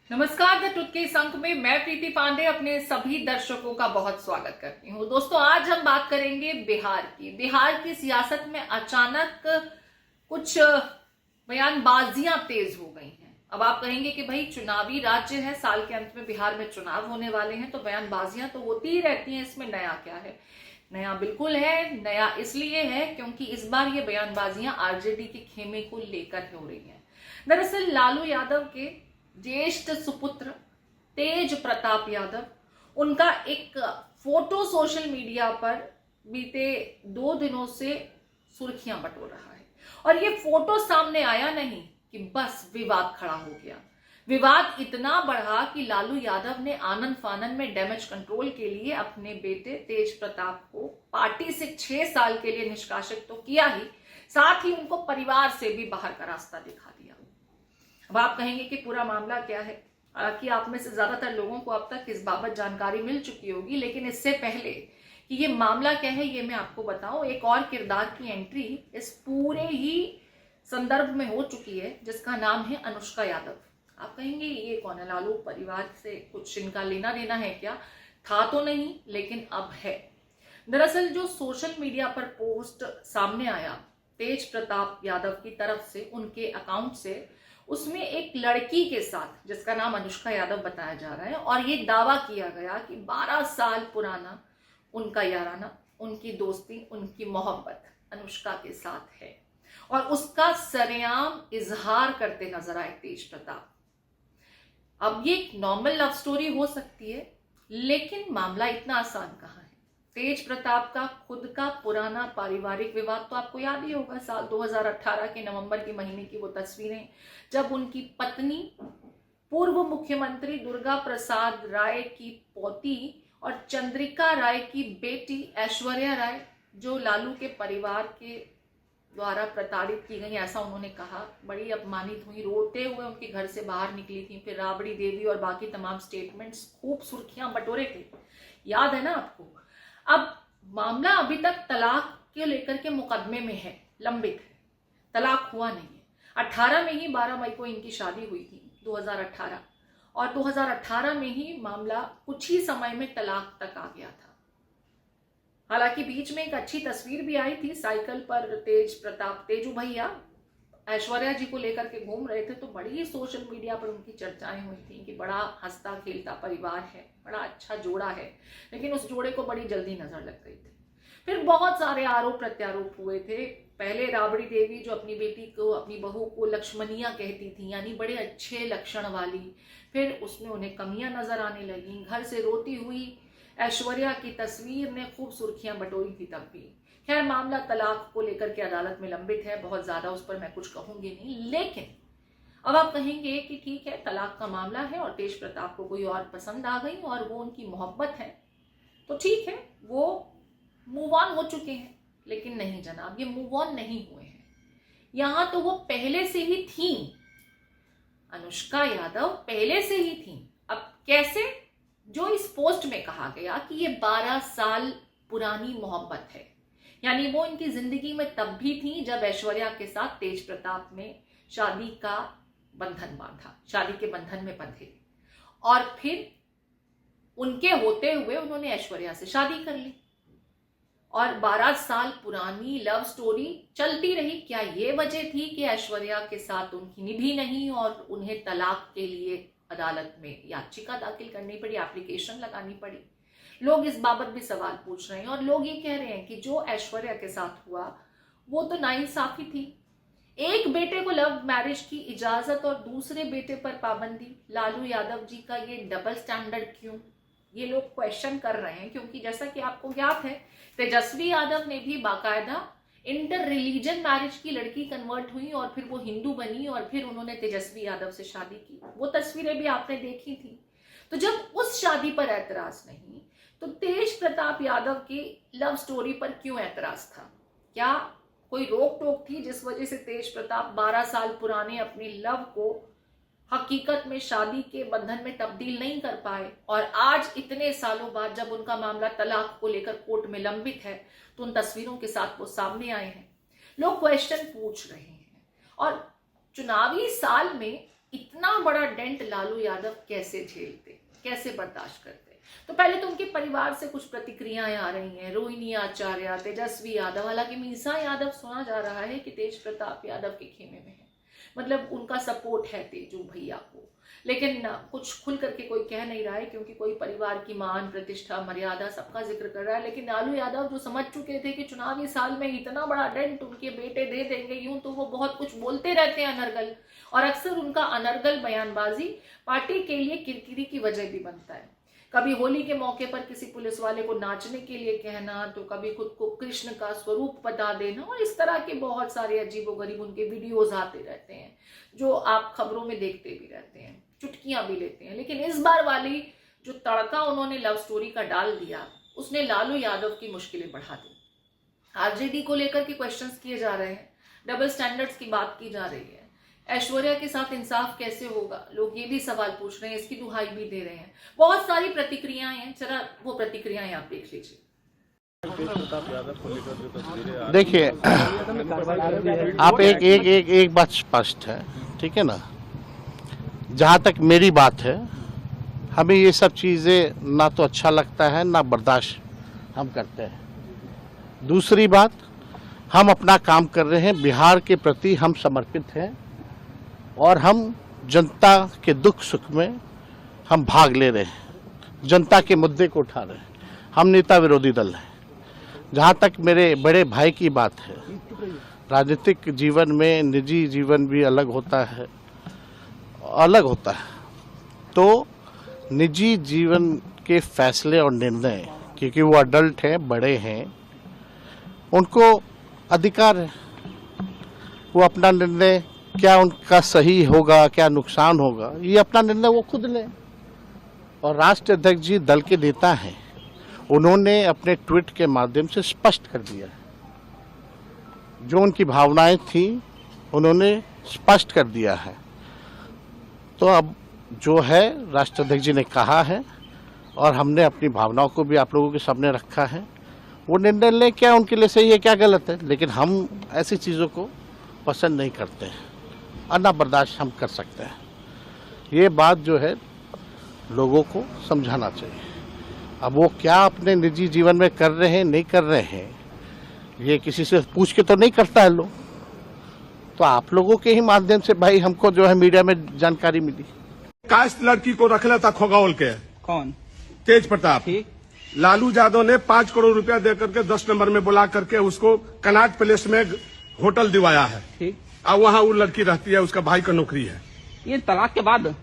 नमस्कार। The truth के इस अंक में मैं प्रीति पांडे अपने सभी दर्शकों का बहुत स्वागत करती हूँ। दोस्तों, आज हम बात करेंगे बिहार की। बिहार की सियासत में अचानक कुछ बयानबाजियां तेज हो गई हैं। अब आप कहेंगे कि भाई चुनावी राज्य है, साल के अंत में बिहार में चुनाव होने वाले हैं, तो बयानबाजियां तो होती ही रहती हैं, इसमें नया क्या है। नया बिल्कुल है। नया इसलिए है क्योंकि इस बार ये बयानबाजियां आरजेडी के खेमे को लेकर हो रही हैं। दरअसल लालू यादव के ज्येष्ठ सुपुत्र तेज प्रताप यादव, उनका एक फोटो सोशल मीडिया पर बीते 2 दिनों से सुर्खियां बटोर रहा है। और ये फोटो सामने आया नहीं कि बस विवाद खड़ा हो गया। विवाद इतना बढ़ा कि लालू यादव ने आनन फानन में डैमेज कंट्रोल के लिए अपने बेटे तेज प्रताप को पार्टी से 6 साल के लिए निष्कासित तो किया ही, साथ ही उनको परिवार से भी बाहर का रास्ता दिखा दिया। अब आप कहेंगे कि पूरा मामला क्या है। कि आप में से ज्यादातर लोगों को अब तक इस बाबत जानकारी मिल चुकी होगी, लेकिन इससे पहले कि ये मामला क्या है ये मैं आपको बताऊं, एक और किरदार की एंट्री इस पूरे ही संदर्भ में हो चुकी है, जिसका नाम है अनुष्का यादव। आप कहेंगे ये कौन है, लालू परिवार से कुछ इनका लेना देना है क्या? था तो नहीं, लेकिन अब है। दरअसल जो सोशल मीडिया पर पोस्ट सामने आया तेज प्रताप यादव की तरफ से, उनके अकाउंट से, उसमें एक लड़की के साथ, जिसका नाम अनुष्का यादव बताया जा रहा है, और ये दावा किया गया कि 12 साल पुराना उनका याराना, उनकी दोस्ती, उनकी मोहब्बत अनुष्का के साथ है। और उसका सरेआम इजहार करते नजर आए तेज प्रताप। अब ये एक नॉर्मल लव स्टोरी हो सकती है, लेकिन मामला इतना आसान कहाँ है। तेज प्रताप का खुद का पुराना पारिवारिक विवाद तो आपको याद ही होगा। साल 2018 के नवंबर के महीने की वो तस्वीरें, जब उनकी पत्नी पूर्व मुख्यमंत्री दुर्गा प्रसाद राय की पोती और चंद्रिका राय की बेटी ऐश्वर्या राय, जो लालू के परिवार के द्वारा प्रताड़ित की गई, ऐसा उन्होंने कहा, बड़ी अपमानित हुई, रोते हुए उनके घर से बाहर निकली थी। फिर राबड़ी देवी और बाकी तमाम स्टेटमेंट्स खूब सुर्खियां बटोरे थे, याद है ना आपको। अब मामला अभी तक तलाक के लेकर के मुकदमे में है, लंबित है, तलाक हुआ नहीं है। 18 में ही 12 मई को इनकी शादी हुई थी, 2018, और 2018 में ही मामला कुछ ही समय में तलाक तक आ गया था। हालांकि बीच में एक अच्छी तस्वीर भी आई थी, साइकिल पर तेज प्रताप, तेजू भैया ऐश्वर्या जी को लेकर के घूम रहे थे, तो बड़ी सोशल मीडिया पर उनकी चर्चाएं हुई थी कि बड़ा हंसता खेलता परिवार है, बड़ा अच्छा जोड़ा है। लेकिन उस जोड़े को बड़ी जल्दी नजर लग गई थी। फिर बहुत सारे आरोप प्रत्यारोप हुए थे। पहले राबड़ी देवी, जो अपनी बेटी को, अपनी बहू को लक्ष्मणिया कहती थी, यानी बड़े अच्छे लक्षण वाली, फिर उसमें उन्हें कमियां नजर आने लगी। घर से रोती हुई ऐश्वर्या की तस्वीर ने खूब सुर्खियां बटोरी थी तब भी। खैर, मामला तलाक को लेकर के अदालत में लंबित है, बहुत ज्यादा उस पर मैं कुछ कहूंगी नहीं। लेकिन अब आप कहेंगे कि ठीक है, तलाक का मामला है और तेज प्रताप को कोई और पसंद आ गई और वो उनकी मोहब्बत है, तो ठीक है, वो मूव ऑन हो चुके हैं। लेकिन नहीं जनाब, ये मूव ऑन नहीं हुए हैं। यहां तो वो पहले से ही थी, अनुष्का यादव पहले से ही थी। अब कैसे? जो इस पोस्ट में कहा गया कि ये 12 साल पुरानी मोहब्बत है, यानी वो इनकी जिंदगी में तब भी थी जब ऐश्वर्या के साथ तेज प्रताप में शादी का बंधन बांधा, शादी के बंधन में बंधे, और फिर उनके होते हुए उन्होंने ऐश्वर्या से शादी कर ली और 12 साल पुरानी लव स्टोरी चलती रही। क्या ये वजह थी कि ऐश्वर्या के साथ उनकी निभी नहीं और उन्हें तलाक के लिए अदालत में याचिका दाखिल करनी पड़ी, एप्लीकेशन लगानी पड़ी? लोग इस बाबत भी सवाल पूछ रहे हैं और लोग ये कह रहे हैं कि जो ऐश्वर्या के साथ हुआ वो तो नाइंसाफी थी। एक बेटे को लव मैरिज की इजाजत और दूसरे बेटे पर पाबंदी। लालू यादव जी का ये डबल स्टैंडर्ड क्यों, ये लोग क्वेश्चन कर रहे हैं। क्योंकि जैसा कि आपको ज्ञात है, तेजस्वी यादव ने भी बाकायदा इंटर रिलीजन मैरिज की, लड़की कन्वर्ट हुई और फिर वो हिंदू बनी और फिर उन्होंने तेजस्वी यादव से शादी की। वो तस्वीरें भी आपने देखी थी। तो जब उस शादी पर ऐतराज नहीं, तो तेज प्रताप यादव की लव स्टोरी पर क्यों ऐतराज था? क्या कोई रोक टोक थी जिस वजह से तेज प्रताप 12 साल पुराने अपनी लव को हकीकत में शादी के बंधन में तब्दील नहीं कर पाए? और आज इतने सालों बाद जब उनका मामला तलाक को लेकर कोर्ट में लंबित है, तो उन तस्वीरों के साथ वो सामने आए हैं। लोग क्वेश्चन पूछ रहे हैं। और चुनावी साल में इतना बड़ा डेंट लालू यादव कैसे झेलते, कैसे बर्दाश्त करते? तो पहले तो उनके परिवार से कुछ प्रतिक्रियाएं आ रही हैं। रोहिणी आचार्य, तेजस्वी यादव, हालांकि मीसा यादव सुना जा रहा है कि तेज प्रताप यादव के खेमे में है, मतलब उनका सपोर्ट है तेजू भैया को, लेकिन कुछ खुल करके कोई कह नहीं रहा है, क्योंकि कोई परिवार की मान, प्रतिष्ठा, मर्यादा सबका जिक्र कर रहा है। लेकिन लालू यादव जो समझ चुके थे कि चुनावी साल में इतना बड़ा डेंट उनके बेटे दे देंगे, यूं तो वो बहुत कुछ बोलते रहते हैं अनर्गल, और अक्सर उनका अनर्गल बयानबाजी पार्टी के लिए किरकिरी की वजह भी बनता है। कभी होली के मौके पर किसी पुलिस वाले को नाचने के लिए कहना, तो कभी खुद को कृष्ण का स्वरूप बता देना, और इस तरह के बहुत सारे अजीबोगरीब उनके वीडियोज आते रहते हैं जो आप खबरों में देखते भी रहते हैं, चुटकियां भी लेते हैं। लेकिन इस बार वाली जो तड़का उन्होंने लव स्टोरी का डाल दिया, उसने लालू यादव की मुश्किलें बढ़ा दी। आरजेडी को लेकर के क्वेश्चंस किए जा रहे हैं, डबल स्टैंडर्ड्स की बात की जा रही है, ऐश्वर्या के साथ इंसाफ कैसे होगा, लोग ये भी सवाल पूछ रहे हैं, इसकी दुहाई भी दे रहे हैं। बहुत सारी प्रतिक्रियाएं हैं, जरा वो प्रतिक्रियाएं आप देख लीजिए। देखिए, आप एक बात स्पष्ट है, ठीक है ना, जहाँ तक मेरी बात है, हमें ये सब चीज़ें ना तो अच्छा लगता है ना बर्दाश्त हम करते हैं। दूसरी बात, हम अपना काम कर रहे हैं, बिहार के प्रति हम समर्पित हैं और हम जनता के दुख सुख में हम भाग ले रहे हैं, जनता के मुद्दे को उठा रहे हैं। हम नेता विरोधी दल हैं। जहाँ तक मेरे बड़े भाई की बात है, राजनीतिक जीवन में निजी जीवन भी अलग होता है, तो निजी जीवन के फैसले और निर्णय, क्योंकि वो अडल्ट हैं, बड़े हैं, उनको अधिकार है, वो अपना निर्णय, क्या उनका सही होगा, क्या नुकसान होगा, ये अपना निर्णय वो खुद लें। और राष्ट्रीय अध्यक्ष जी दल के नेता हैं, उन्होंने अपने ट्वीट के माध्यम से स्पष्ट कर दिया है, जो उनकी भावनाएं थी उन्होंने स्पष्ट कर दिया है। तो अब जो है राष्ट्रीय अध्यक्ष जी ने कहा है और हमने अपनी भावनाओं को भी आप लोगों के सामने रखा है, वो निर्णय लें, क्या उनके लिए सही है, क्या गलत है। लेकिन हम ऐसी चीज़ों को पसंद नहीं करते हैं और ना बर्दाश्त हम कर सकते हैं। ये बात जो है लोगों को समझाना चाहिए। अब वो क्या अपने निजी जीवन में कर रहे हैं, नहीं कर रहे हैं, ये किसी से पूछ के तो नहीं करता है लोग, तो आप लोगों के ही माध्यम से भाई हमको जो है मीडिया में जानकारी मिली। कास्ट लड़की को रख लेता खोगावल के, कौन? तेज प्रताप। ठीक। लालू यादव ने 5 करोड़ रुपया दे करके 10 नंबर में बुला करके उसको कनाट पैलेस में होटल दिवाया है। ठीक। और वहाँ वो लड़की रहती है, उसका भाई का नौकरी है। ये तलाक के बाद?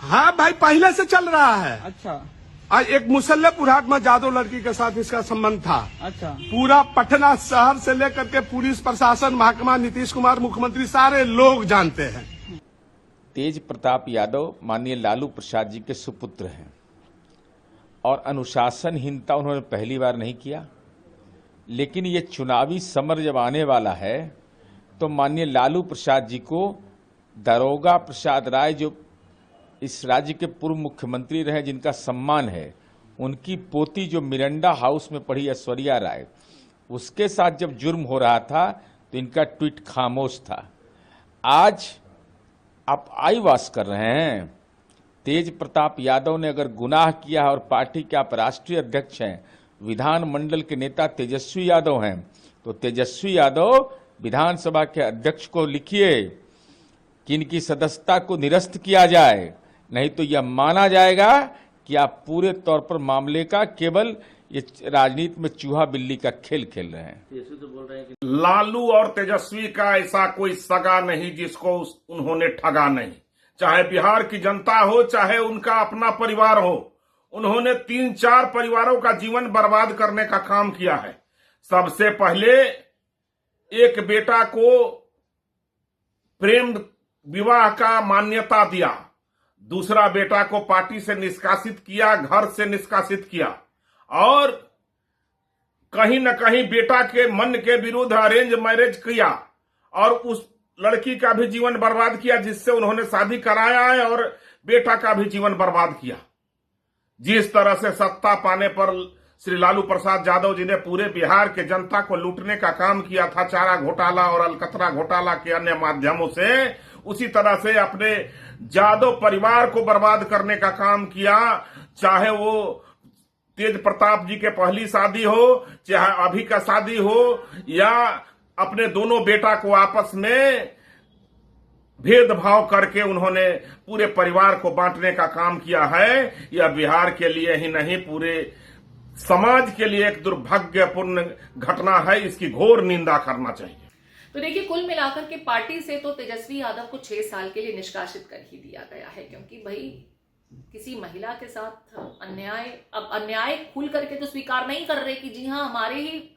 हाँ भाई, पहले से चल रहा है। अच्छा। और एक मुसल्लपुर हाट में जादव लड़की के साथ इसका संबंध था। अच्छा। पूरा पटना शहर से लेकर के पुलिस प्रशासन, महकमा, नीतीश कुमार, मुख्यमंत्री, सारे लोग जानते हैं। तेज प्रताप यादव माननीय लालू प्रसाद जी के सुपुत्र हैं और अनुशासनहीनता उन्होंने पहली बार नहीं किया, लेकिन ये चुनावी समर जब आने वाला है तो माननीय लालू प्रसाद जी को दारोगा प्रसाद राय, जो इस राज्य के पूर्व मुख्यमंत्री रहे, जिनका सम्मान है, उनकी पोती जो मिरंडा हाउस में पढ़ी ऐश्वर्या राय, उसके साथ जब जुर्म हो रहा था तो इनका ट्वीट खामोश था। आज आप आईवास कर रहे हैं। तेज प्रताप यादव ने अगर गुनाह किया है और पार्टी के आप राष्ट्रीय अध्यक्ष हैं, विधानमंडल के नेता तेजस्वी यादव हैं, तो तेजस्वी यादव विधानसभा के अध्यक्ष को लिखिए कि इनकी सदस्यता को निरस्त किया जाए, नहीं तो यह माना जाएगा कि आप पूरे तौर पर मामले का केवल ये राजनीति में चूहा बिल्ली का खेल खेल रहे हैं। लालू और तेजस्वी का ऐसा कोई सगा नहीं जिसको उन्होंने ठगा नहीं, चाहे बिहार की जनता हो, चाहे उनका अपना परिवार हो। उन्होंने 3-4 परिवारों का जीवन बर्बाद करने का काम किया है। सबसे पहले एक बेटा को प्रेम विवाह का मान्यता दिया, दूसरा बेटा को पार्टी से निष्कासित किया, घर से निष्कासित किया, और कहीं न कहीं बेटा के मन के विरुद्ध अरेंज मैरिज किया और उस लड़की का भी जीवन बर्बाद किया जिससे उन्होंने शादी कराया है, और बेटा का भी जीवन बर्बाद किया। जिस तरह से सत्ता पाने पर श्री लालू प्रसाद यादव जी ने पूरे बिहार के जनता को लूटने का काम किया था, चारा घोटाला और अलकतरा घोटाला के अन्य माध्यमों से, उसी तरह से अपने यादव परिवार को बर्बाद करने का काम किया, चाहे वो तेज प्रताप जी के पहली शादी हो, चाहे अभी का शादी हो, या अपने दोनों बेटा को आपस में भेदभाव करके उन्होंने पूरे परिवार को बांटने का काम किया है। यह बिहार के लिए ही नहीं, पूरे समाज के लिए एक दुर्भाग्यपूर्ण घटना है। इसकी घोर निंदा करना चाहिए। तो देखिए, कुल मिलाकर के पार्टी से तो तेजस्वी यादव को 6 साल के लिए निष्कासित कर ही दिया गया है, क्योंकि भाई किसी महिला के साथ अन्याय खुल करके तो स्वीकार नहीं कर रहे कि जी हाँ, हमारे ही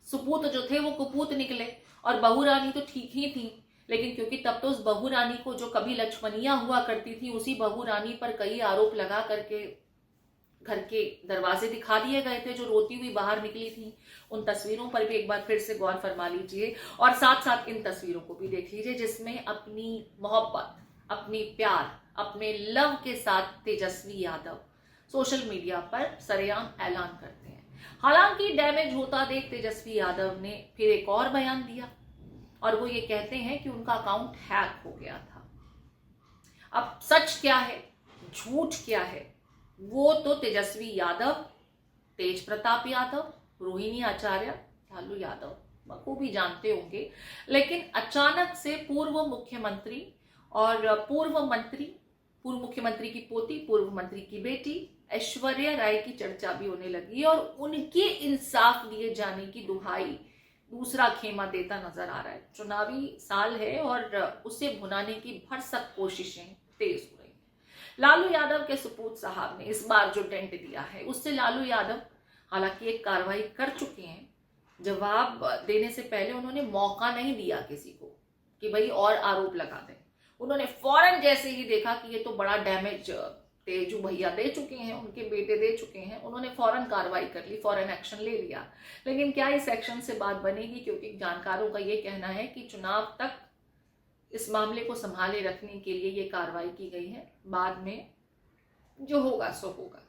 सुपूत जो थे वो कुपूत निकले, और बहू रानी तो ठीक ही थी, लेकिन क्योंकि तब तो उस बहू रानी को जो कभी लक्ष्मणिया हुआ करती थी, उसी बहू रानी पर कई आरोप लगा करके घर के दरवाजे दिखा दिए गए थे, जो रोती हुई बाहर निकली थी। उन तस्वीरों पर भी एक बार फिर से गौर फरमा लीजिए, और साथ साथ इन तस्वीरों को भी देख लीजिए जिसमें अपनी मोहब्बत, अपनी प्यार, अपने लव के साथ तेजस्वी यादव सोशल मीडिया पर सरेआम ऐलान करते हैं। हालांकि डैमेज होता देख तेजस्वी यादव ने फिर एक और बयान दिया, और वो ये कहते हैं कि उनका अकाउंट हैक हो गया था। अब सच क्या है, झूठ क्या है, वो तो तेजस्वी यादव, तेज प्रताप यादव, रोहिणी आचार्य, लालू यादव बखूबी जानते होंगे। लेकिन अचानक से पूर्व मुख्यमंत्री और पूर्व मुख्यमंत्री की पोती, पूर्व मंत्री की बेटी ऐश्वर्या राय की चर्चा भी होने लगी, और उनके इंसाफ दिए जाने की दुहाई दूसरा खेमा देता नजर आ रहा है। चुनावी साल है और उसे भुनाने की भरसक कोशिशें तेज हो रही हैं। लालू यादव के सुपूत साहब ने इस बार जो डेंट दिया है, उससे लालू यादव हालांकि एक कार्रवाई कर चुके हैं। जवाब देने से पहले उन्होंने मौका नहीं दिया किसी को कि भाई और आरोप लगा दें। उन्होंने फौरन जैसे ही देखा कि ये तो बड़ा डैमेज तेजू भैया दे चुके हैं, उनके बेटे दे चुके हैं, उन्होंने फौरन कार्रवाई कर ली, फौरन एक्शन ले लिया। लेकिन क्या इस एक्शन से बात बनेगी? क्योंकि जानकारों का ये कहना है कि चुनाव तक इस मामले को संभाले रखने के लिए ये कार्रवाई की गई है। बाद में जो होगा सो होगा।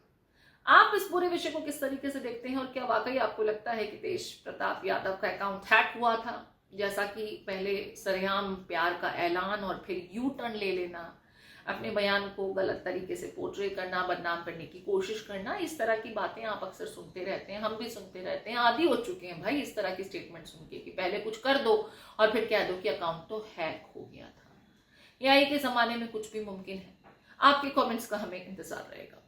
आप इस पूरे विषय को किस तरीके से देखते हैं, और क्या वाकई आपको लगता है कि तेज प्रताप यादव का अकाउंट हैक हुआ था, जैसा कि पहले सरेआम प्यार का ऐलान और फिर यू टर्न ले लेना, अपने बयान को गलत तरीके से पोर्ट्रे करना, बदनाम करने की कोशिश करना, इस तरह की बातें आप अक्सर सुनते रहते हैं, हम भी सुनते रहते हैं, आदी हो चुके हैं भाई इस तरह की स्टेटमेंट सुन के कि पहले कुछ कर दो और फिर कह दो कि अकाउंट तो हैक हो गया था। AI के जमाने में कुछ भी मुमकिन है। आपके कमेंट्स का हमें इंतजार रहेगा।